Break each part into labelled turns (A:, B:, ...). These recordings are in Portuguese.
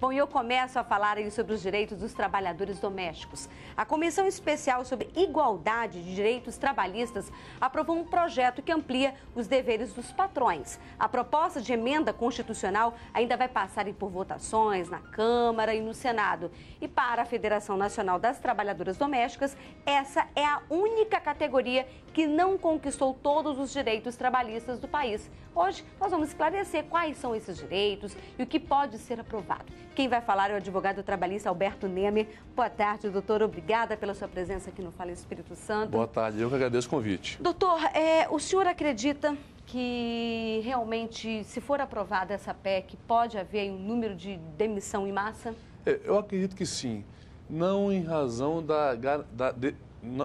A: Bom, e eu começo a falar aí sobre os direitos dos trabalhadores domésticos. A Comissão Especial sobre Igualdade de Direitos Trabalhistas aprovou um projeto que amplia os deveres dos patrões. A proposta de emenda constitucional ainda vai passar por votações na Câmara e no Senado. E para a Federação Nacional das Trabalhadoras Domésticas, essa é a única categoria que não conquistou todos os direitos trabalhistas do país. Hoje nós vamos esclarecer quais são esses direitos e o que pode ser aprovado. Quem vai falar é o advogado trabalhista Alberto Nemer. Boa tarde, doutor. Obrigada pela sua presença aqui no Fala Espírito Santo.
B: Boa tarde, eu que agradeço o convite.
A: Doutor, o senhor acredita que realmente, se for aprovada essa PEC, pode haver um número de demissão em massa?
B: Eu acredito que sim. Não em razão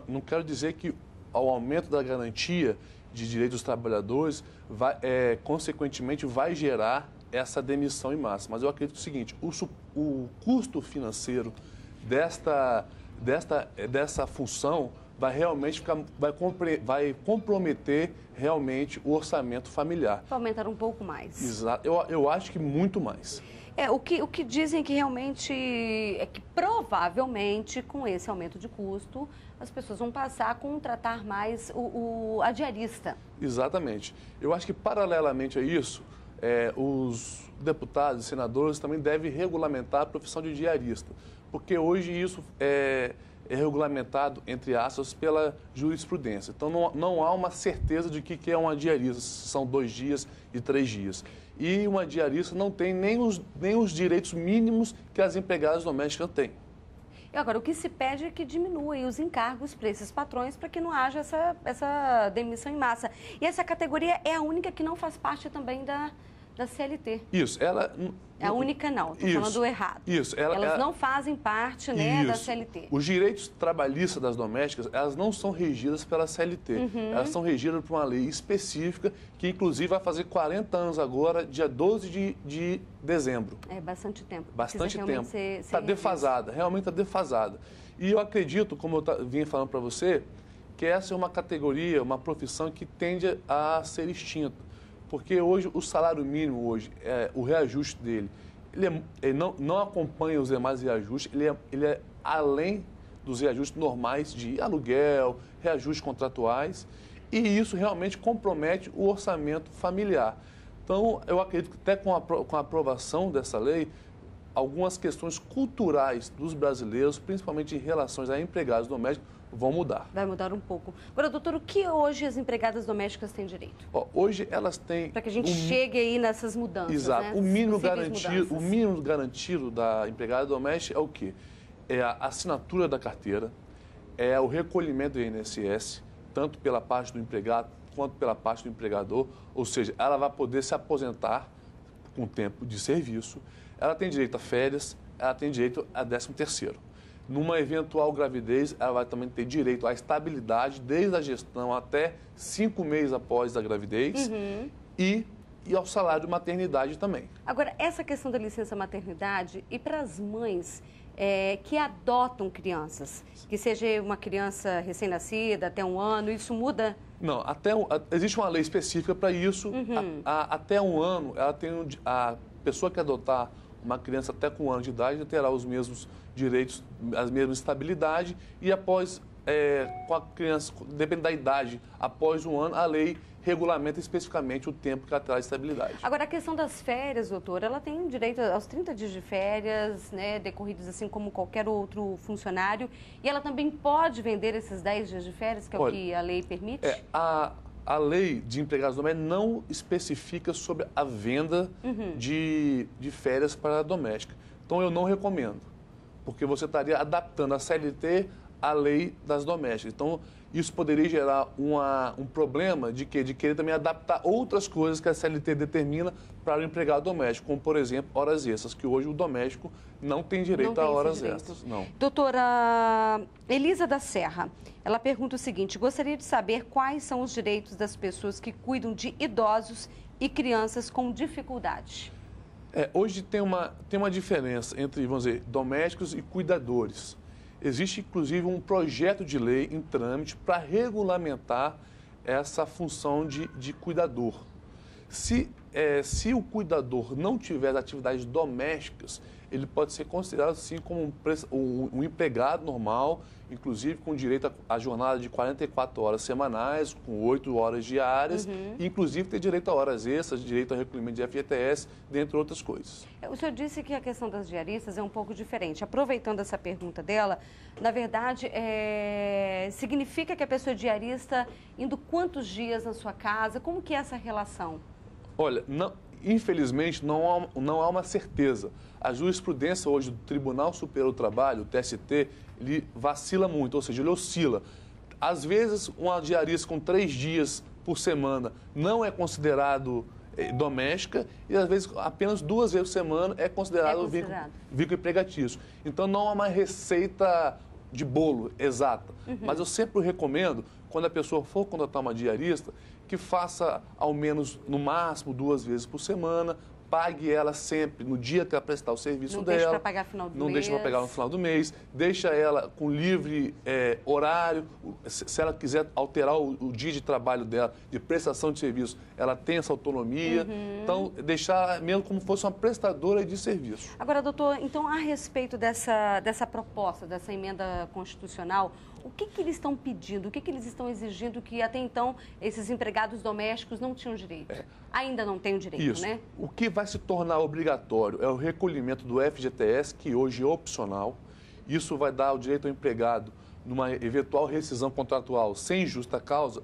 B: não quero dizer que ao aumento da garantia de direitos dos trabalhadores, consequentemente, vai gerar essa demissão em massa. Mas eu acredito o seguinte, o custo financeiro dessa função vai realmente vai comprometer realmente o orçamento familiar.
A: Vai aumentar um pouco mais.
B: Exato. Eu acho que muito mais.
A: O que dizem que realmente é que provavelmente com esse aumento de custo as pessoas vão passar a contratar mais a diarista.
B: Exatamente. Eu acho que paralelamente a isso, os deputados e senadores também devem regulamentar a profissão de diarista, porque hoje isso é regulamentado, entre aspas, pela jurisprudência. Então não há uma certeza de que é uma diarista, se são 2 dias e 3 dias. E uma diarista não tem nem os direitos mínimos que as empregadas domésticas têm.
A: E agora, o que se pede é que diminua os encargos para esses patrões para que não haja essa demissão em massa. E essa categoria é a única que não faz parte também da CLT.
B: Isso, ela...
A: É a única não, estou falando errado.
B: Isso,
A: elas não fazem parte, né, da CLT.
B: Os direitos trabalhistas das domésticas, elas não são regidas pela CLT. Elas são regidas por uma lei específica que, inclusive, vai fazer 40 anos agora, dia 12 de dezembro. É bastante tempo. Bastante tempo. Está defasada, realmente está defasada. E eu acredito, como eu vinha falando para você, que essa é uma categoria, uma profissão que tende a ser extinta. Porque hoje o salário mínimo, o reajuste dele, ele não acompanha os demais reajustes, ele é além dos reajustes normais de aluguel, reajustes contratuais, e isso realmente compromete o orçamento familiar. Então, eu acredito que até com a aprovação dessa lei, algumas questões culturais dos brasileiros, principalmente em relação a empregados domésticos, vão mudar.
A: Vai mudar um pouco. Agora, doutor, o que hoje as empregadas domésticas têm direito?
B: Hoje elas têm...
A: Para que a gente chegue aí nessas mudanças,
B: exato,
A: né?
B: O mínimo garantido da empregada doméstica é o quê? É a assinatura da carteira, é o recolhimento do INSS, tanto pela parte do empregado quanto pela parte do empregador, ou seja, ela vai poder se aposentar com tempo de serviço, ela tem direito a férias, ela tem direito a 13º. Numa eventual gravidez, ela vai também ter direito à estabilidade desde a gestão até 5 meses após a gravidez e ao salário de maternidade também.
A: Agora, essa questão da licença maternidade e para as mães que adotam crianças, que seja uma criança recém-nascida até 1 ano, isso muda?
B: Não, existe uma lei específica para isso. Até 1 ano, a pessoa que adotar uma criança até com 1 ano de idade terá os mesmos direitos, a mesma estabilidade e após, com a criança, depende da idade, após 1 ano, a lei regulamenta especificamente o tempo que ela terá estabilidade.
A: Agora, a questão das férias, doutor, ela tem direito aos 30 dias de férias, né, decorridos assim como qualquer outro funcionário, e ela também pode vender esses 10 dias de férias, que é o que a lei permite?
B: A lei de empregados domésticos não especifica sobre a venda de férias para a doméstica. Então, eu não recomendo, porque você estaria adaptando a CLT à lei das domésticas. Então, isso poderia gerar um problema de querer também adaptar outras coisas que a CLT determina para o empregado doméstico, como, por exemplo, horas extras, que hoje o doméstico não tem direito a horas extras. Não.
A: Doutora Elisa da Serra, ela pergunta o seguinte: gostaria de saber quais são os direitos das pessoas que cuidam de idosos e crianças com dificuldade.
B: Hoje tem uma diferença entre, vamos dizer, domésticos e cuidadores. Existe, inclusive, um projeto de lei em trâmite para regulamentar essa função de cuidador. Se se o cuidador não tiver atividades domésticas, ele pode ser considerado assim como um empregado normal, inclusive com direito à jornada de 44 horas semanais, com 8 horas diárias, e inclusive ter direito a horas extras, direito a recolhimento de FGTS, dentre outras coisas.
A: O senhor disse que a questão das diaristas é um pouco diferente. Aproveitando essa pergunta dela, na verdade, significa que a pessoa é diarista indo quantos dias na sua casa? Como que é essa relação?
B: Olha, infelizmente não há uma certeza. A jurisprudência hoje do Tribunal Superior do Trabalho, o TST, ele vacila muito, ou seja, ele oscila. Às vezes, uma diarista com 3 dias por semana não é considerado doméstica e, às vezes, apenas 2 vezes por semana é considerado vínculo empregatício. Então, não há uma receita de bolo exata. Mas eu sempre recomendo, quando a pessoa for contratar uma diarista, que faça ao menos, no máximo, 2 vezes por semana, pague ela sempre no dia que ela prestar o serviço dela.
A: Não deixa para pagar no final do mês.
B: Não deixa para pagar no final do mês. Deixa ela com livre horário. Se ela quiser alterar o dia de trabalho dela, de prestação de serviço, ela tem essa autonomia. Então, deixar mesmo como fosse uma prestadora de serviço.
A: Agora, doutor, então, a respeito dessa proposta, dessa emenda constitucional, o que eles estão pedindo, o que eles estão exigindo que até então esses empregados domésticos não tinham direito? Ainda não têm o direito,
B: Isso.
A: né?
B: O que vai se tornar obrigatório é o recolhimento do FGTS, que hoje é opcional. Isso vai dar o direito ao empregado, numa eventual rescisão contratual sem justa causa,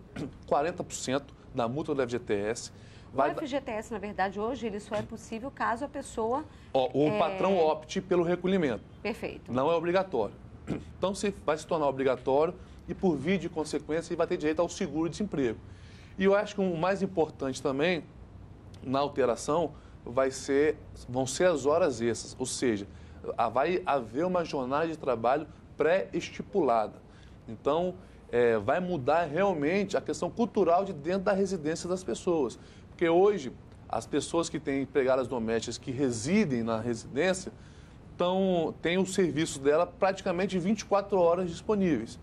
B: 40% da multa do FGTS.
A: O FGTS, na verdade, hoje, ele só é possível caso a pessoa...
B: O patrão opte pelo recolhimento.
A: Perfeito.
B: Não é obrigatório. Então, vai se tornar obrigatório e, por via de consequência, ele vai ter direito ao seguro-desemprego. E eu acho que o mais importante também, na alteração, vão ser as horas extras, ou seja, vai haver uma jornada de trabalho pré-estipulada. Então, vai mudar realmente a questão cultural de dentro da residência das pessoas. Porque hoje, as pessoas que têm empregadas domésticas que residem na residência, tem os serviços dela praticamente 24 horas disponíveis.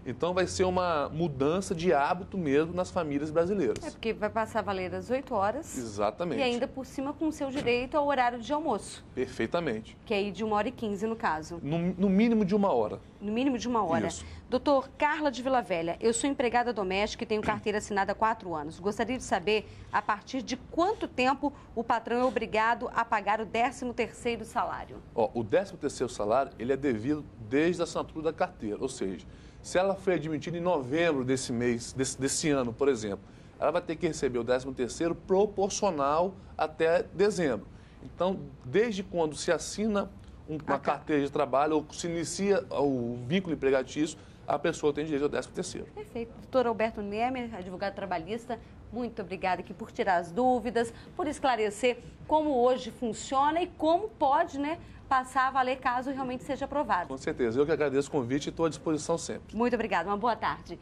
B: Então, vai ser uma mudança de hábito mesmo nas famílias brasileiras.
A: Porque vai passar a valer às 8 horas.
B: Exatamente.
A: E ainda por cima com o seu direito ao horário de almoço.
B: Perfeitamente.
A: Que é aí de 1h15, no caso.
B: No mínimo de 1 hora.
A: No mínimo de 1 hora.
B: Isso.
A: Doutor, Carla de Vila Velha, eu sou empregada doméstica e tenho carteira assinada há 4 anos. Gostaria de saber a partir de quanto tempo o patrão é obrigado a pagar o 13º salário.
B: O 13º salário, ele é devido desde a assinatura da carteira, ou seja, se ela foi admitida em novembro desse mês, desse ano, por exemplo, ela vai ter que receber o 13º proporcional até dezembro. Então, desde quando se assina uma carteira de trabalho ou se inicia o vínculo empregatício, a pessoa tem direito ao 13º.
A: Perfeito. Doutor Alberto Nemer, advogado trabalhista, muito obrigada aqui por tirar as dúvidas, por esclarecer como hoje funciona e como pode, passar a valer caso realmente seja aprovado.
B: Com certeza. Eu que agradeço o convite e estou à disposição sempre.
A: Muito obrigada. Uma boa tarde.